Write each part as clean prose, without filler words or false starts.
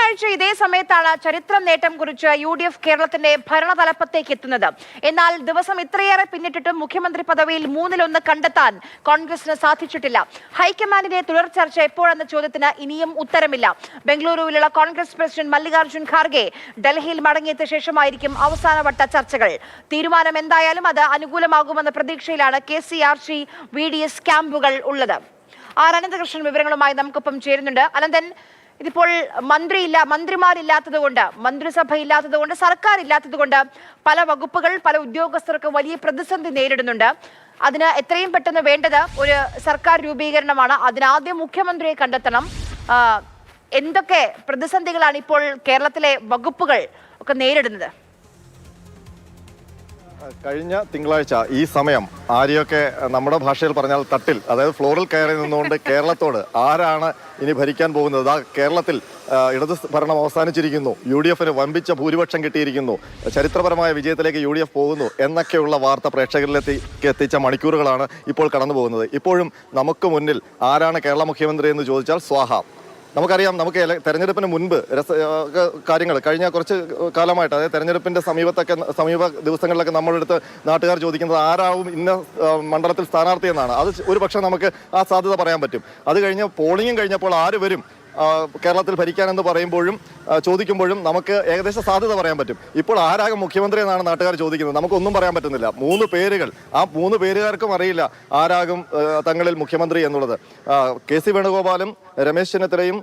തിങ്കളാഴ്ച ഇതേ സമയത്താണ് ചരിത്ര നേട്ടം കുറിച്ച് UDF കേരളത്തിന്റെ ഭരണതലപ്പത്തേക്ക് എത്തുന്നത്. എന്നാൽ ദിവസം ഇത്രയേറെ പിന്നിട്ടിട്ടും മുഖ്യമന്ത്രി പദവിയിൽ 1/3 കണ്ടെത്താൻ കോൺഗ്രസിന് സാധിച്ചിട്ടില്ല. ഹൈക്കമാൻഡിന്റെ തുടർ ചർച്ച എപ്പോഴെന്ന ചോദ്യത്തിന് ഇനിയും ഉത്തരമില്ല. ബംഗളൂരുവിലുള്ള കോൺഗ്രസ് പ്രസിഡന്റ് മല്ലികാർജുൻ ഖാർഗെ ഡൽഹിയിൽ മടങ്ങിയെത്തിയ ശേഷമായിരിക്കും അവസാനവട്ട ചർച്ചകൾ. തീരുമാനം എന്തായാലും അത് അനുകൂലമാകുമെന്ന പ്രതീക്ഷയിലാണ് KCRC VDS ക്യാമ്പുകൾ ഉള്ളത്. അനന്തകൃഷ്ണൻ വിവരങ്ങളുമായി നമുക്കൊപ്പം ചേരുന്നുണ്ട്. അനന്തൻ, ഇതിപ്പോൾ മന്ത്രിമാരില്ലാത്തത് കൊണ്ട്, മന്ത്രിസഭ ഇല്ലാത്തത് കൊണ്ട്, സർക്കാർ ഇല്ലാത്തത് കൊണ്ട് പല വകുപ്പുകൾ, പല ഉദ്യോഗസ്ഥർക്ക് വലിയ പ്രതിസന്ധി നേരിടുന്നുണ്ട്. അതിന് എത്രയും പെട്ടെന്ന് വേണ്ടത് ഒരു സർക്കാർ രൂപീകരണമാണ്. അതിനാദ്യം മുഖ്യമന്ത്രിയെ കണ്ടെത്തണം. എന്തൊക്കെ പ്രതിസന്ധികളാണ് ഇപ്പോൾ കേരളത്തിലെ വകുപ്പുകൾ ഒക്കെ നേരിടുന്നത്? കഴിഞ്ഞ തിങ്കളാഴ്ച ഈ സമയം ആരെയൊക്കെ നമ്മുടെ ഭാഷയിൽ പറഞ്ഞാൽ തട്ടിൽ, അതായത് ഫ്ലോറിൽ കയറി നിന്നുകൊണ്ട് കേരളത്തോട് ആരാണ് ഇനി ഭരിക്കാൻ പോകുന്നത്, കേരളത്തിൽ ഇടത് ഭരണം അവസാനിച്ചിരിക്കുന്നു, UDFന് വമ്പിച്ച ഭൂരിപക്ഷം കിട്ടിയിരിക്കുന്നു, ചരിത്രപരമായ വിജയത്തിലേക്ക് UDF പോകുന്നു എന്നൊക്കെയുള്ള വാർത്ത പ്രേക്ഷകരിലേക്ക് എത്തിച്ച മണിക്കൂറുകളാണ് ഇപ്പോൾ കടന്നു പോകുന്നത്. ഇപ്പോഴും നമുക്ക് മുന്നിൽ ആരാണ് കേരള മുഖ്യമന്ത്രി എന്ന് ചോദിച്ചാൽ സ്വാഹ. നമുക്കറിയാം, നമുക്ക് തെരഞ്ഞെടുപ്പിന് മുൻപ് കാര്യങ്ങൾ കഴിഞ്ഞ കുറച്ച് കാലമായിട്ട്, അതായത് തെരഞ്ഞെടുപ്പിന്റെ സമീപ ദിവസങ്ങളിലൊക്കെ നമ്മളെടുത്ത് നാട്ടുകാർ ചോദിക്കുന്നത് ആരാവും ഇന്ന മണ്ഡലത്തിൽ സ്ഥാനാർത്ഥി എന്നാണ്. അത് ഒരു പക്ഷേ നമുക്ക് ആ സാധ്യത പറയാൻ പറ്റും. അത് കഴിഞ്ഞ് പോളിംഗും കഴിഞ്ഞപ്പോൾ ആര് വരും കേരളത്തിൽ ഭരിക്കാനെന്ന് പറയുമ്പോഴും ചോദിക്കുമ്പോഴും നമുക്ക് ഏകദേശം സാധ്യത പറയാൻ പറ്റും. ഇപ്പോൾ ആരാകും മുഖ്യമന്ത്രി എന്നാണ് നാട്ടുകാർ ചോദിക്കുന്നത്. നമുക്കൊന്നും പറയാൻ പറ്റുന്നില്ല. 3 പേരുകൾ, ആ 3 പേരുകാർക്കും അറിയില്ല ആരാകും തങ്ങളിൽ മുഖ്യമന്ത്രി എന്നുള്ളത്. KC വേണുഗോപാലും രമേശ് ചെന്നിത്തലയും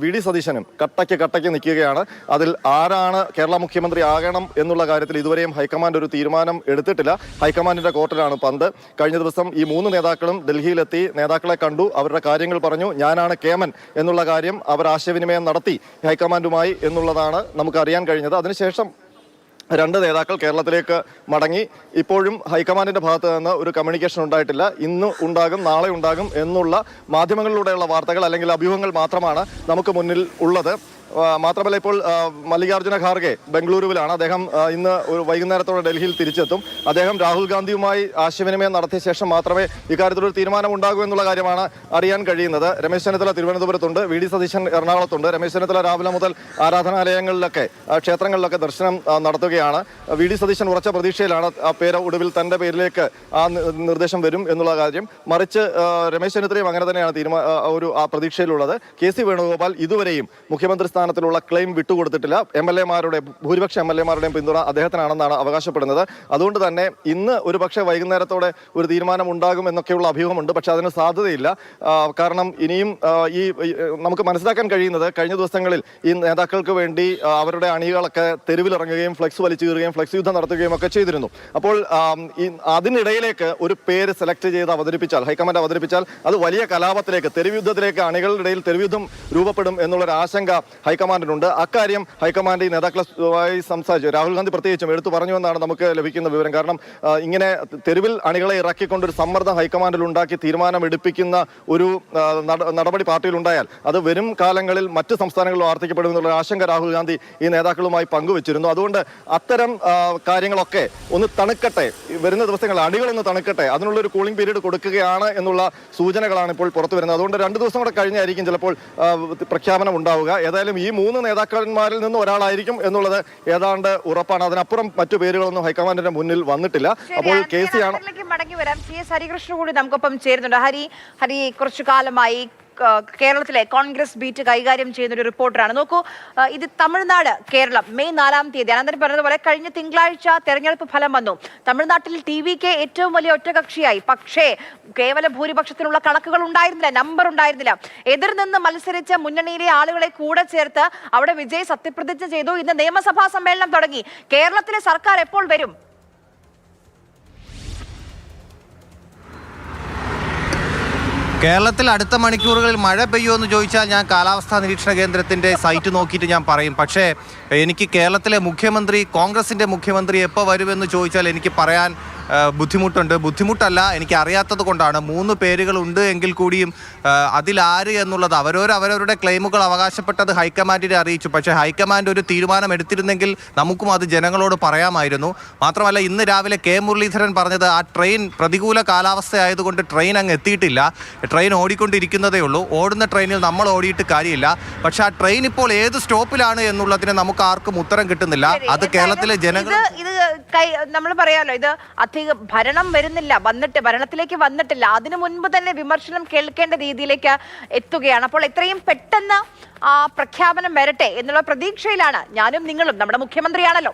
VD സതീശനും കട്ടയ്ക്ക് നിൽക്കുകയാണ്. അതിൽ ആരാണ് കേരള മുഖ്യമന്ത്രി ആകണം എന്നുള്ള കാര്യത്തിൽ ഇതുവരെയും ഹൈക്കമാൻഡ് ഒരു തീരുമാനം എടുത്തിട്ടില്ല. ഹൈക്കമാൻഡിന്റെ കോർട്ടിലാണ് പന്ത്. കഴിഞ്ഞ ദിവസം ഈ 3 നേതാക്കളും ഡൽഹിയിലെത്തി നേതാക്കളെ കണ്ടു, അവരുടെ കാര്യങ്ങൾ പറഞ്ഞു. ഞാനാണ് കേമൻ എന്നുള്ള കാര്യം അവർ ആശയവിനിമയം നടത്തി ഹൈക്കമാൻഡുമായി എന്നുള്ളതാണ് നമുക്ക് അറിയാൻ കഴിഞ്ഞത്. അതിനുശേഷം 2 നേതാക്കൾ കേരളത്തിലേക്ക് മടങ്ങി. ഇപ്പോഴും ഹൈക്കമാൻഡിന്റെ ഭാഗത്ത് നിന്ന് ഒരു കമ്മ്യൂണിക്കേഷൻ ഉണ്ടായിട്ടില്ല. ഇന്ന് ഉണ്ടാകും, നാളെ ഉണ്ടാകും എന്നുള്ള മാധ്യമങ്ങളിലൂടെയുള്ള വാർത്തകൾ അല്ലെങ്കിൽ അഭ്യൂഹങ്ങൾ മാത്രമാണ് നമുക്ക് മുന്നിൽ ഉള്ളത്. മാത്രമല്ല, ഇപ്പോൾ മല്ലികാർജുന ഖാർഗെ ബംഗളൂരുവിലാണ്. അദ്ദേഹം ഇന്ന് ഒരു വൈകുന്നേരത്തോടെ ഡൽഹിയിൽ തിരിച്ചെത്തും. അദ്ദേഹം രാഹുൽ ഗാന്ധിയുമായി ആശയവിനിമയം നടത്തിയ ശേഷം മാത്രമേ ഇക്കാര്യത്തിലൊരു തീരുമാനം ഉണ്ടാകൂ എന്നുള്ള കാര്യമാണ് അറിയാൻ കഴിയുന്നത്. രമേശ് ചെന്നിത്തല തിരുവനന്തപുരത്തുണ്ട്, VD സതീശൻ എറണാകുളത്തുണ്ട്. രമേശ് ചെന്നിത്തല രാവിലെ മുതൽ ആരാധനാലയങ്ങളിലൊക്കെ, ക്ഷേത്രങ്ങളിലൊക്കെ ദർശനം നടത്തുകയാണ്. VD സതീശൻ ഉറച്ച പ്രതീക്ഷയിലാണ് ആ പേര് ഒടുവിൽ തന്റെ പേരിലേക്ക് ആ നിർദ്ദേശം വരും എന്നുള്ള കാര്യം. മറിച്ച് രമേശ് ചെന്നിത്തലയും അങ്ങനെ തന്നെയാണ് ആ പ്രതീക്ഷയിലുള്ളത്. KC വേണുഗോപാൽ ഇതുവരെയും മുഖ്യമന്ത്രി സ്ഥാനത്തിലുള്ള ക്ലെയിം വിട്ടുകൊടുത്തിട്ടില്ല. ഭൂരിപക്ഷ MLA-മാരുടെയും പിന്തുണ അദ്ദേഹത്തിനാണെന്നാണ് അവകാശപ്പെടുന്നത്. അതുകൊണ്ട് തന്നെ ഇന്ന് ഒരു പക്ഷേ വൈകുന്നേരത്തോടെ ഒരു തീരുമാനം ഉണ്ടാകും എന്നൊക്കെയുള്ള അഭ്യൂഹമുണ്ട്. പക്ഷെ അതിന് സാധ്യതയില്ല. കാരണം ഇനിയും നമുക്ക് മനസ്സിലാക്കാൻ കഴിയുന്നത്, കഴിഞ്ഞ ദിവസങ്ങളിൽ ഈ നേതാക്കൾക്ക് വേണ്ടി അവരുടെ അണികളൊക്കെ തെരുവിലിറങ്ങുകയും ഫ്ലെക്സ് വലിച്ചു കീറുകയും ഫ്ലെക്സ് യുദ്ധം നടത്തുകയും ഒക്കെ ചെയ്തിരുന്നു. അപ്പോൾ അതിനിടയിലേക്ക് ഒരു പേര് സെലക്ട് ചെയ്ത് അവതരിപ്പിച്ചാൽ, ഹൈക്കമാൻഡ് അവതരിപ്പിച്ചാൽ അത് വലിയ കലാപത്തിലേക്ക്, തെരുവ് യുദ്ധത്തിലേക്ക്, അണികളുടെ ഇടയിൽ തെരുവ് യുദ്ധം രൂപപ്പെടും എന്നുള്ളൊരു ആശങ്ക ഹൈക്കമാൻഡിനുണ്ട്. അക്കാര്യം ഹൈക്കമാൻഡ് ഈ നേതാക്കളുമായി സംസാരിച്ചു. രാഹുൽ ഗാന്ധി പ്രത്യേകിച്ചും എടുത്തു പറഞ്ഞുവെന്നാണ് നമുക്ക് ലഭിക്കുന്ന വിവരം. കാരണം ഇങ്ങനെ തെരുവിൽ അണികളെ ഇറക്കിക്കൊണ്ടൊരു സമ്മർദ്ദം ഹൈക്കമാൻഡിൽ ഉണ്ടാക്കി തീരുമാനമെടുപ്പിക്കുന്ന ഒരു നടപടി പാർട്ടിയിലുണ്ടായാൽ അത് വരും കാലങ്ങളിൽ മറ്റ് സംസ്ഥാനങ്ങളിൽ ആവർത്തിക്കപ്പെടും എന്നുള്ള ആശങ്ക രാഹുൽ ഗാന്ധി ഈ നേതാക്കളുമായി പങ്കുവച്ചിരുന്നു. അതുകൊണ്ട് അത്തരം കാര്യങ്ങളൊക്കെ ഒന്ന് തണുക്കട്ടെ, വരുന്ന ദിവസങ്ങളിൽ അണികളൊന്ന് തണുക്കട്ടെ, അതിനുള്ളൊരു കൂളിംഗ് പീരീഡ് കൊടുക്കുകയാണ് എന്നുള്ള സൂചനകളാണ് ഇപ്പോൾ പുറത്തു വരുന്നത്. അതുകൊണ്ട് 2 ദിവസം കൂടെ കഴിഞ്ഞായിരിക്കും ചിലപ്പോൾ പ്രഖ്യാപനം ഉണ്ടാവുക. ഏതായാലും ഈ 3 നേതാക്കന്മാരിൽ നിന്ന് ഒരാളായിരിക്കും എന്നുള്ളത് ഏതാണ്ട് ഉറപ്പാണ്. അതിനപ്പുറം മറ്റു പേരുകളൊന്നും ഹൈക്കമാൻഡിന്റെ മുന്നിൽ വന്നിട്ടില്ല. അപ്പോൾ KC ആണ്. മടങ്ങി വരാം. CS ഹരികൃഷ്ണൻ കൂടി നമുക്കൊപ്പം ചേരുന്നുണ്ട്. ഹരി കുറച്ചു കാലമായി കേരളത്തിലെ കോൺഗ്രസ് ബീറ്റ് കൈകാര്യം ചെയ്യുന്ന ഒരു റിപ്പോർട്ടറാണ്. നോക്കൂ, ഇത് തമിഴ്നാട്, കേരളം മെയ് 4-ാം തീയതി അനന്തൻ പറഞ്ഞതുപോലെ കഴിഞ്ഞ തിങ്കളാഴ്ച തെരഞ്ഞെടുപ്പ് ഫലം വന്നു. തമിഴ്നാട്ടിൽ TVK ഏറ്റവും വലിയ ഒറ്റകക്ഷിയായി. പക്ഷേ കേവല ഭൂരിപക്ഷത്തിനുള്ള കണക്കുകൾ ഉണ്ടായിരുന്നില്ല, നമ്പർ ഉണ്ടായിരുന്നില്ല. എതിർ നിന്ന് മത്സരിച്ച മുന്നണിയിലെ ആളുകളെ കൂടെ ചേർത്ത് അവിടെ വിജയ് സത്യപ്രതിജ്ഞ ചെയ്തു. ഇന്ന് നിയമസഭാ സമ്മേളനം തുടങ്ങി. കേരളത്തിലെ സർക്കാർ എപ്പോൾ വരും? കേരളത്തിൽ അടുത്ത മണിക്കൂറുകളിൽ മഴ പെയ്യുമോ എന്ന് ചോദിച്ചാൽ ഞാൻ കാലാവസ്ഥാ നിരീക്ഷണ കേന്ദ്രത്തിൻ്റെ സൈറ്റ് നോക്കിയിട്ട് ഞാൻ പറയും. പക്ഷേ എനിക്ക് കേരളത്തിലെ മുഖ്യമന്ത്രി, കോൺഗ്രസിൻ്റെ മുഖ്യമന്ത്രി എപ്പോൾ വരുമെന്ന് ചോദിച്ചാൽ എനിക്ക് പറയാൻ ബുദ്ധിമുട്ടല്ല, എനിക്ക് അറിയാത്തത് കൊണ്ടാണ്. 3 പേരുകളുണ്ട് എങ്കിൽ കൂടിയും അതിലാര് എന്നുള്ളത് അവരവരുടെ ക്ലെയിമുകൾ അവകാശപ്പെട്ടത് ഹൈക്കമാൻഡിനെ അറിയിച്ചു. പക്ഷേ ഹൈക്കമാൻഡ് ഒരു തീരുമാനം എടുത്തിരുന്നെങ്കിൽ നമുക്കും അത് ജനങ്ങളോട് പറയാമായിരുന്നു. മാത്രമല്ല ഇന്ന് രാവിലെ കെ മുരളീധരൻ പറഞ്ഞത് ആ ട്രെയിൻ പ്രതികൂല കാലാവസ്ഥ ആയതുകൊണ്ട് ട്രെയിൻ അങ്ങ് എത്തിയിട്ടില്ല, ട്രെയിൻ ഓടിക്കൊണ്ടിരിക്കുന്നതേ ഉള്ളൂ, ഓടുന്ന ട്രെയിനിൽ നമ്മൾ ഓടിയിട്ട് കാര്യമില്ല. പക്ഷെ ആ ട്രെയിൻ ഇപ്പോൾ ഏത് സ്റ്റോപ്പിലാണ് എന്നുള്ളതിന് നമുക്ക് ആർക്കും ഉത്തരം കിട്ടുന്നില്ല. അത് കേരളത്തിലെ ജനങ്ങൾ നമ്മൾ പറയാലോ, ഇത് അധികം ഭരണം വരുന്നില്ല, ഭരണത്തിലേക്ക് വന്നിട്ടില്ല, അതിനു മുൻപ് തന്നെ വിമർശനം കേൾക്കേണ്ട രീതിയിലേക്ക് എത്തുകയാണ്. അപ്പോൾ എത്രയും പെട്ടെന്ന് ആ പ്രഖ്യാപനം വരട്ടെ എന്നുള്ള പ്രതീക്ഷയിലാണ് ഞാനും നിങ്ങളും. നമ്മുടെ മുഖ്യമന്ത്രിയാണല്ലോ.